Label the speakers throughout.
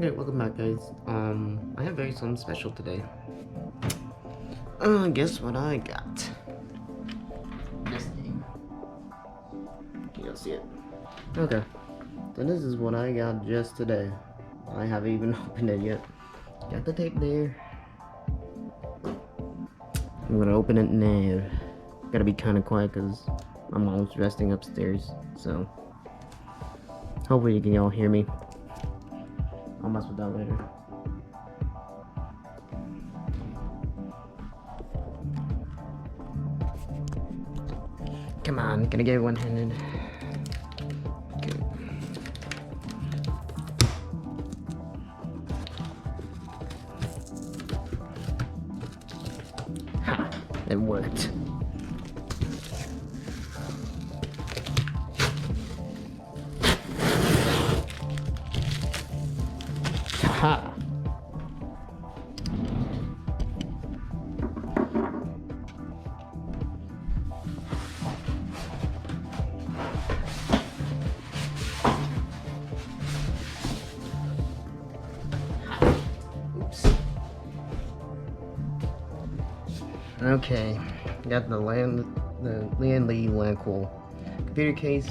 Speaker 1: Okay, welcome back, guys. I have very something special today. Guess what I got? This thing. You don't see it. Okay. So this is what I got just today. I haven't even opened it yet. Got the tape there. I'm gonna open it now. Gotta be kind of quiet because my mom's resting upstairs. So hopefully you can all hear me. I'll mess with that later. Come on, gonna get it one-handed. Okay. Ha! It worked. Ha! Oops. Okay, got the Lian Li Lancool computer case.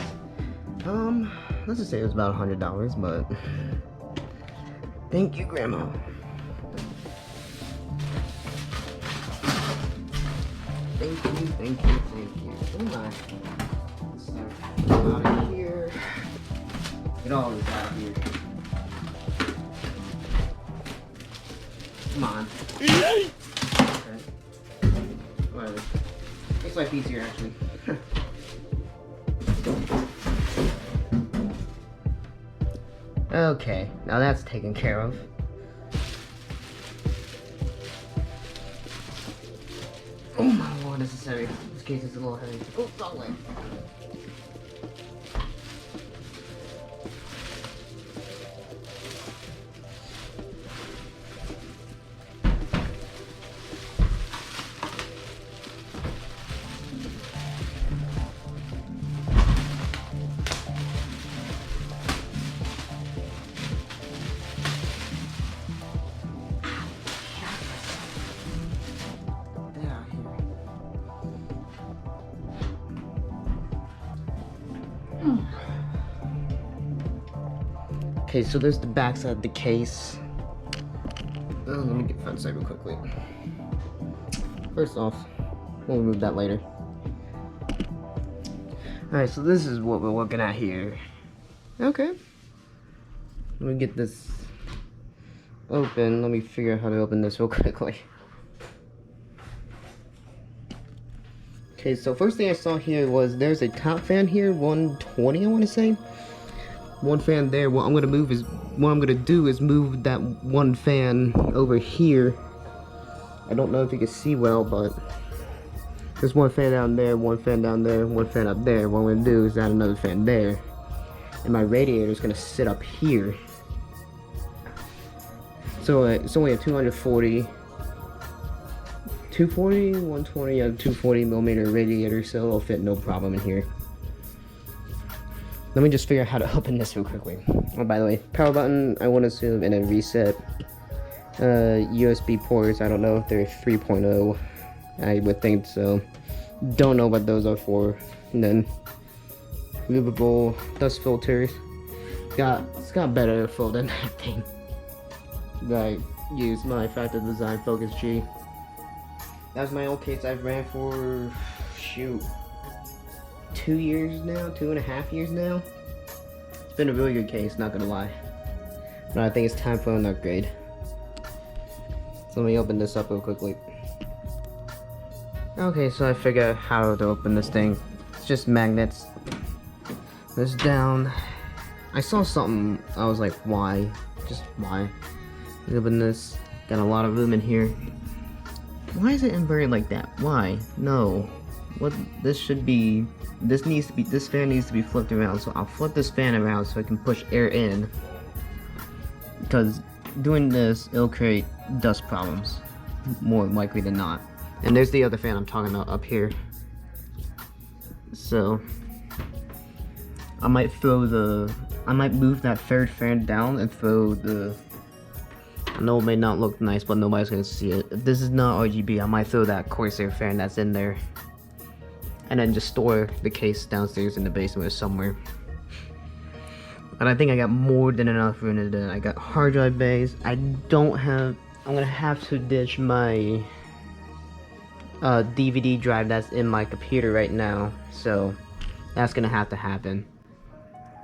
Speaker 1: Let's just say it was about $100, but thank you, Grandma. Thank you, thank you, thank you. Oh my. Out of here. Get all this out of here. Come on. Okay. Whatever. Makes life easier, actually. Okay, now that's taken care of. Oh my lord, this is heavy. This case is a little heavy. Oh, wrong way. Okay, so there's the back side of the case. Let me get front side real quickly. First off, we'll remove that later. Alright, so this is what we're looking at here. Okay. Let me get this open. Let me figure out how to open this real quickly. Okay, so first thing I saw here was there's a top fan here, 120 I want to say. One fan there. What I'm gonna do is move that one fan over here. I don't know if you can see well, but there's one fan down there, one fan down there, one fan up there. What I'm gonna do is add another fan there, and my radiator is gonna sit up here. So it's only a 240, 120, 240 millimeter radiator, so it'll fit no problem in here. Let me just figure out how to open this real quickly. Oh, by the way, power button, I want to assume in a reset. USB ports, I don't know if they're 3.0. I would think so. Don't know what those are for. And then, movable dust filters. It's got better flow than that thing. I used my Factor Design Focus G. That's my old case I've ran for, shoot, 2 years now, 2.5 years now. It's been a really good case, not gonna lie. But I think it's time for an upgrade. So let me open this up real quickly. Okay, so I figured out how to open this thing. It's just magnets. This down. I saw something, I was like, why? Just why? Let me open this. Got a lot of room in here. Why is it inverted like that? Why? No. What this should be, this fan needs to be flipped around, so I'll flip this fan around so I can push air in, because doing this, it'll create dust problems, more likely than not. And there's the other fan I'm talking about up here. So I might move that third fan down and throw the I know it may not look nice, but nobody's gonna see it. If this is not RGB, I might throw that Corsair fan that's in there. And then just store the case downstairs in the basement or somewhere. But I think I got more than enough room to do. I got hard drive bays. I'm gonna have to ditch my DVD drive that's in my computer right now. So that's gonna have to happen.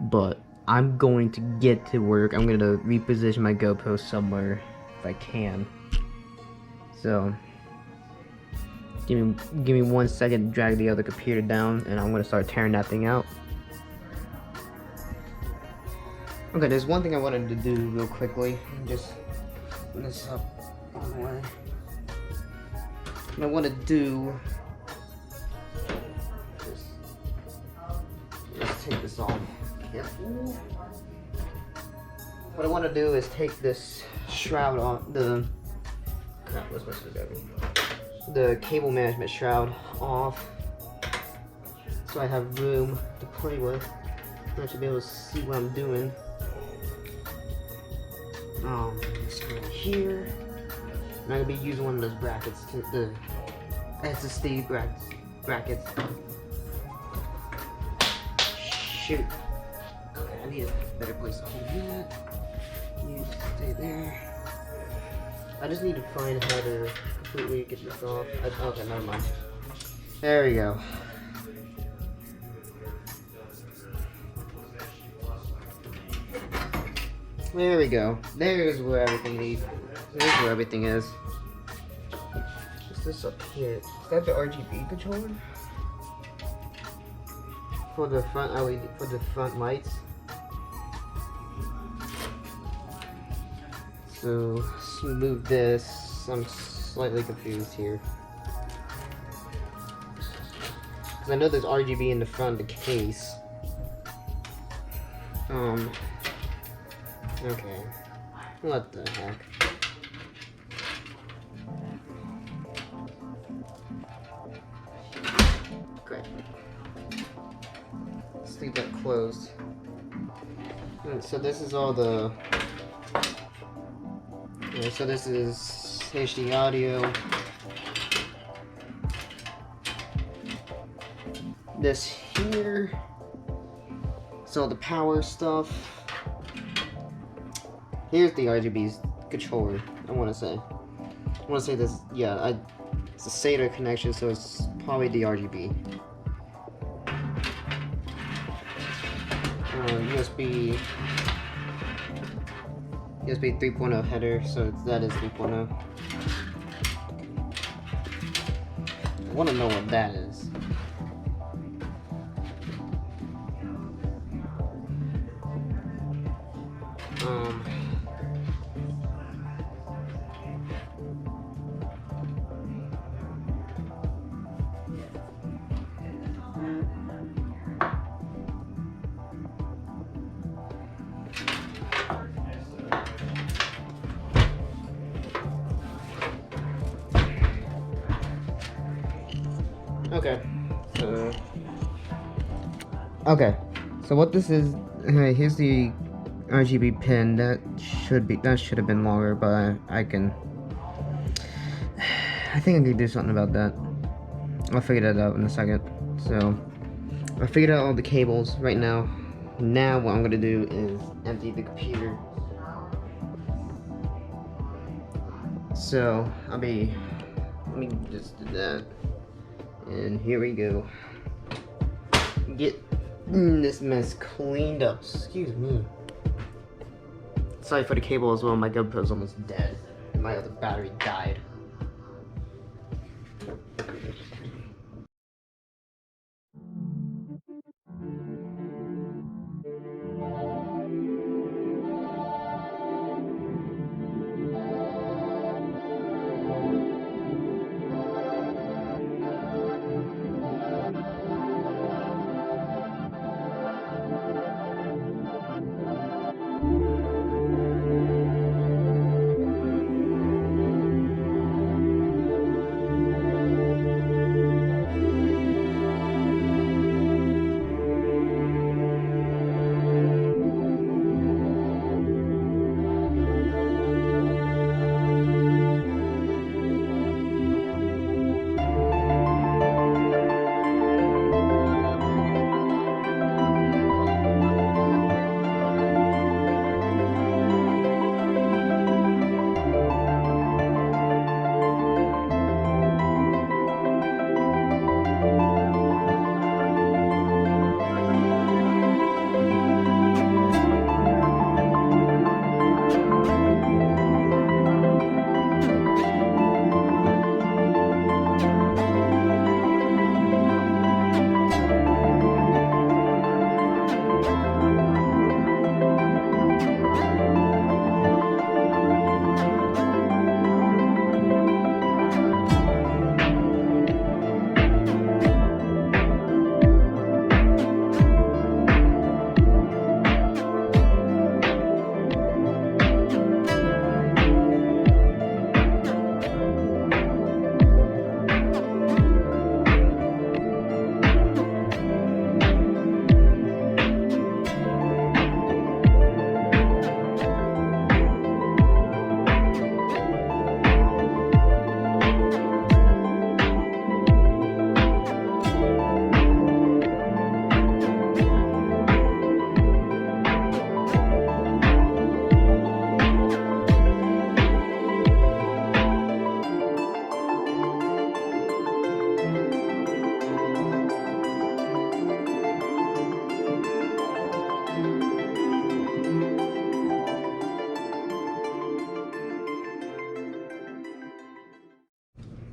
Speaker 1: But I'm going to get to work. I'm gonna reposition my GoPro somewhere if I can. So give me 1 second to drag the other computer down, and I'm gonna start tearing that thing out. Okay, there's one thing I wanted to do real quickly. Just put this up on the way. What I want to do is let's take this off. Careful. What I want to do is take this shroud on the cable management shroud off, so I have room to play with. I should be able to see what I'm doing. Just go here. And I'm gonna be using one of those brackets to the SSD brackets. Shoot. Okay, I need a better place to hold that. You just stay there. I just need to find how to completely get this off. Okay, never mind. There we go. There we go. There's where everything is. There's where everything is. What's this up here? Is that the RGB controller? For the front LED, for the front lights. So let's move this. I'm slightly confused here. Cause I know there's RGB in the front of the case. Okay. What the heck? Great. Let's leave that closed. So this is all the... Yeah, so this is HD audio. This here. So all the power stuff. Here's the RGB controller, I want to say this, yeah, it's a SATA connection, so it's probably the RGB. USB 3.0 header, so that is 3.0. I want to know what that is. Okay, so what this is, here's the RGB pin. That should have been longer, but I think I can do something about that. I'll figure that out in a second. So I figured out all the cables right now. Now what I'm gonna do is empty the computer. So let me just do that, and here we go. Get this mess cleaned up. Excuse me. Sorry for the cable as well. My GoPro's almost dead. My other battery died.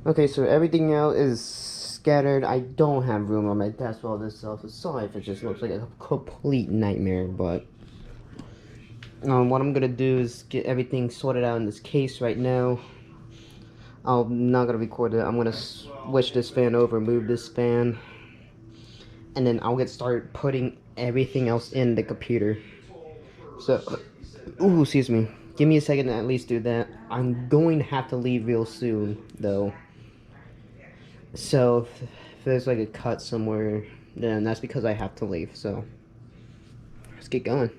Speaker 1: Okay, so everything else is scattered. I don't have room on my desk for all this stuff. So sorry if it just looks like a complete nightmare, but what I'm gonna do is get everything sorted out in this case right now. I'm not gonna record it. I'm gonna switch this fan over, move this fan, and then I'll get started putting everything else in the computer. So, ooh, excuse me. Give me a second to at least do that. I'm going to have to leave real soon, though. So, if there's like a cut somewhere, then that's because I have to leave. So, let's get going.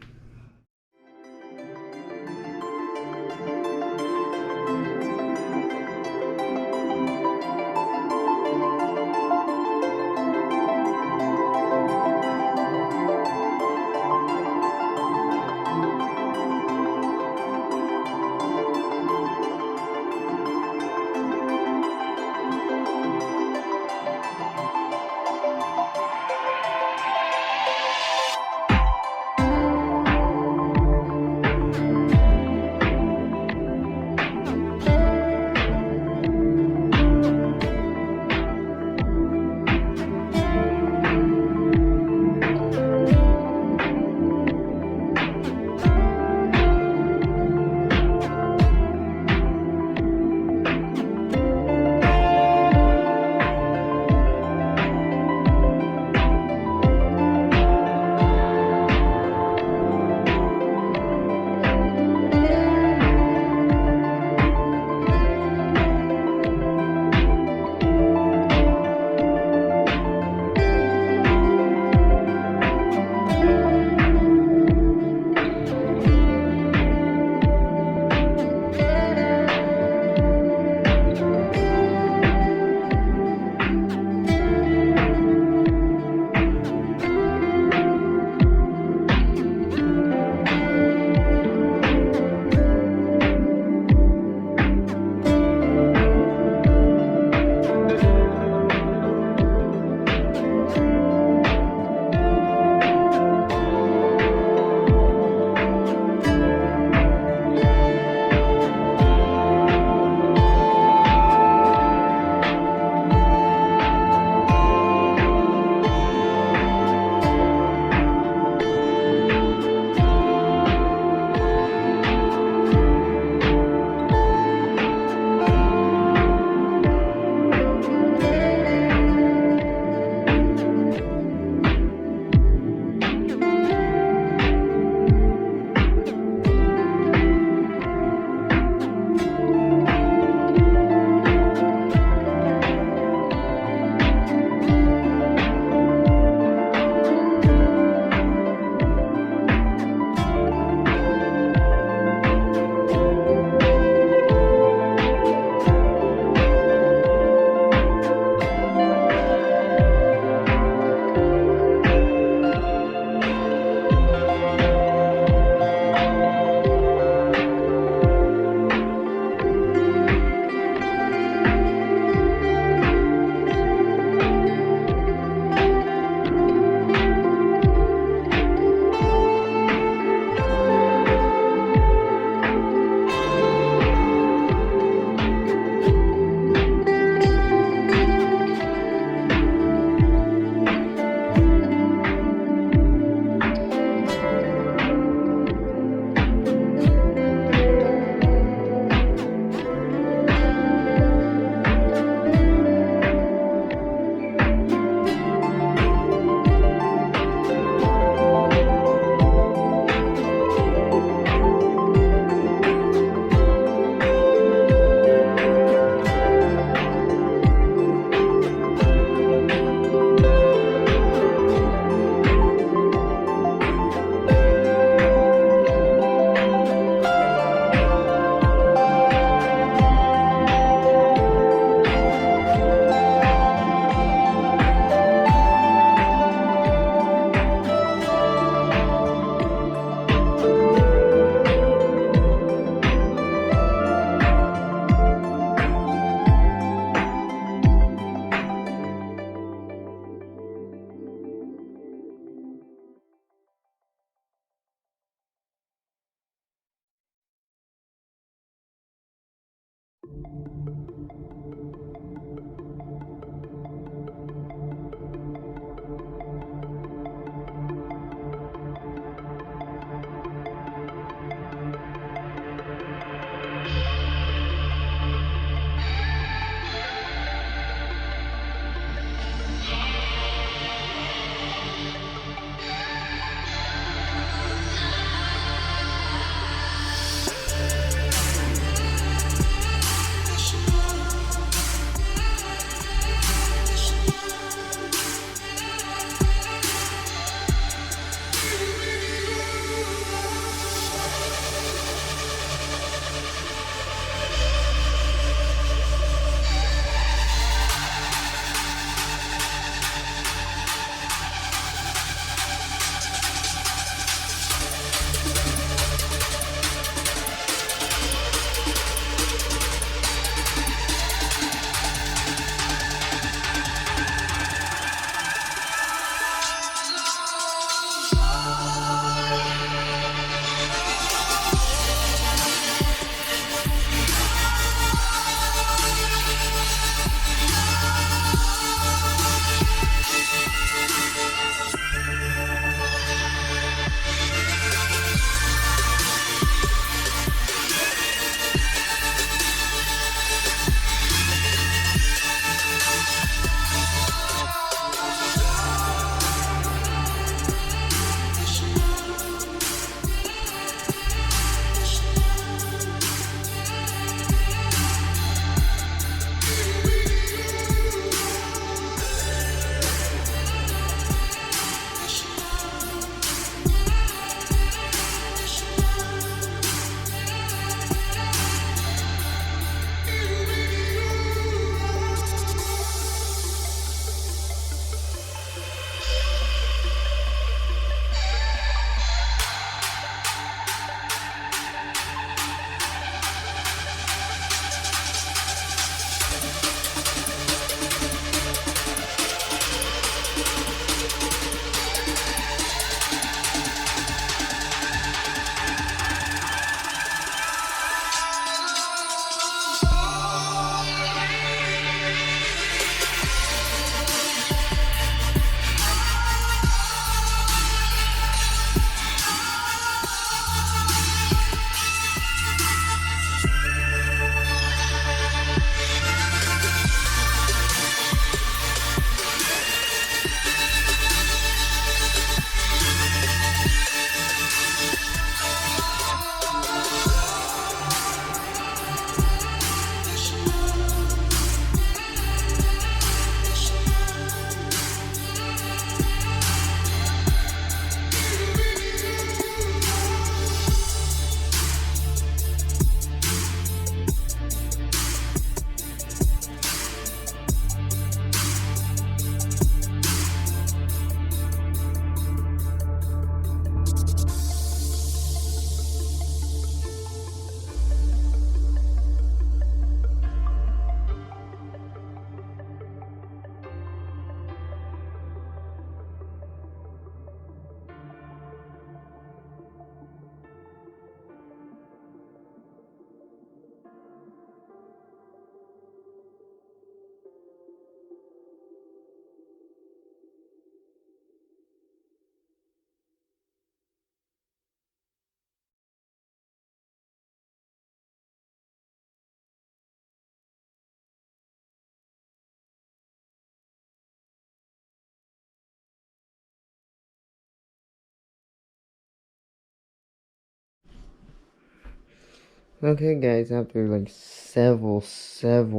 Speaker 1: Okay guys, after like several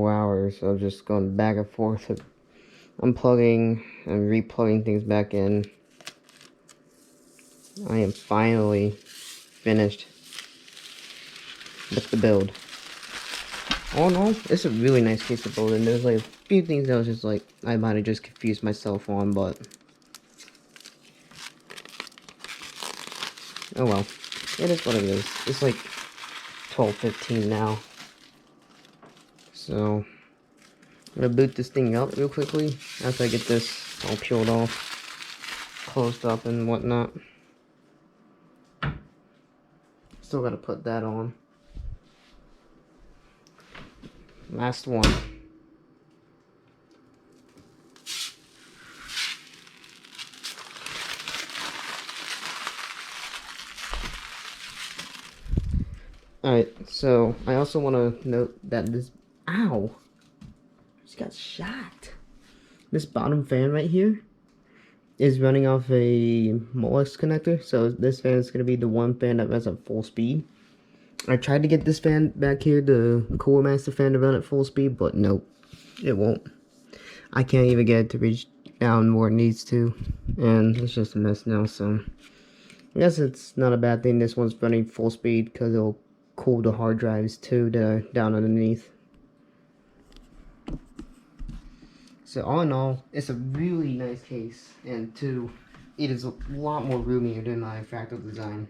Speaker 1: hours of just going back and forth of unplugging and replugging things back in, I am finally finished with the build. All in all, it's a really nice case to build, and there's like a few things that was just like I might have just confused myself on, but oh well, it is what it is. It's like 12:15 now, so I'm gonna boot this thing up real quickly after I get this all peeled off, closed up and whatnot. Still gotta put that on. Last one. Alright, so I also want to note that this... Ow! Just got shot. This bottom fan right here is running off a Molex connector, so this fan is going to be the one fan that runs at full speed. I tried to get this fan back here, the Cooler Master fan, to run at full speed, but nope, it won't. I can't even get it to reach down where it needs to, and it's just a mess now, so I guess it's not a bad thing this one's running full speed, because it'll cool the hard drives too that are down underneath. So all in all, it's a really nice case, and two, it is a lot more roomier than my fractal design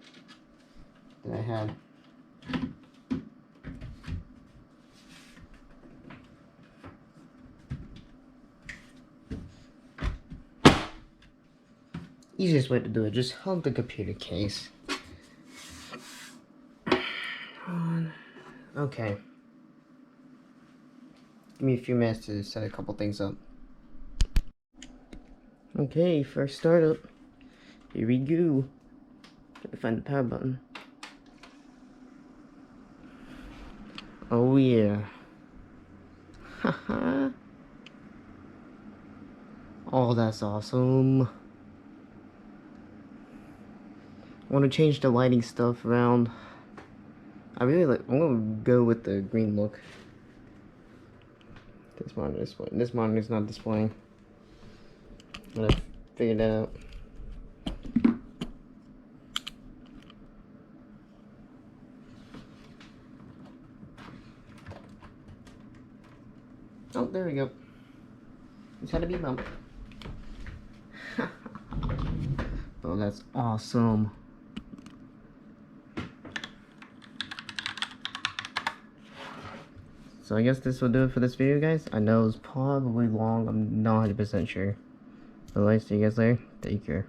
Speaker 1: that I had. Easiest way to do it, just hug the computer case. Okay. Give me a few minutes to set a couple things up. Okay, first startup. Here we go. Gotta find the power button. Oh yeah. Haha. Oh, that's awesome. I want to change the lighting stuff around. I'm gonna go with the green look. This monitor is not displaying. I'm gonna figure that out. Oh, there we go. It's had to be a bump. Oh, that's awesome. So I guess this will do it for this video, guys. I know it's probably long. I'm not 100% sure. Otherwise, see you guys later. Take care.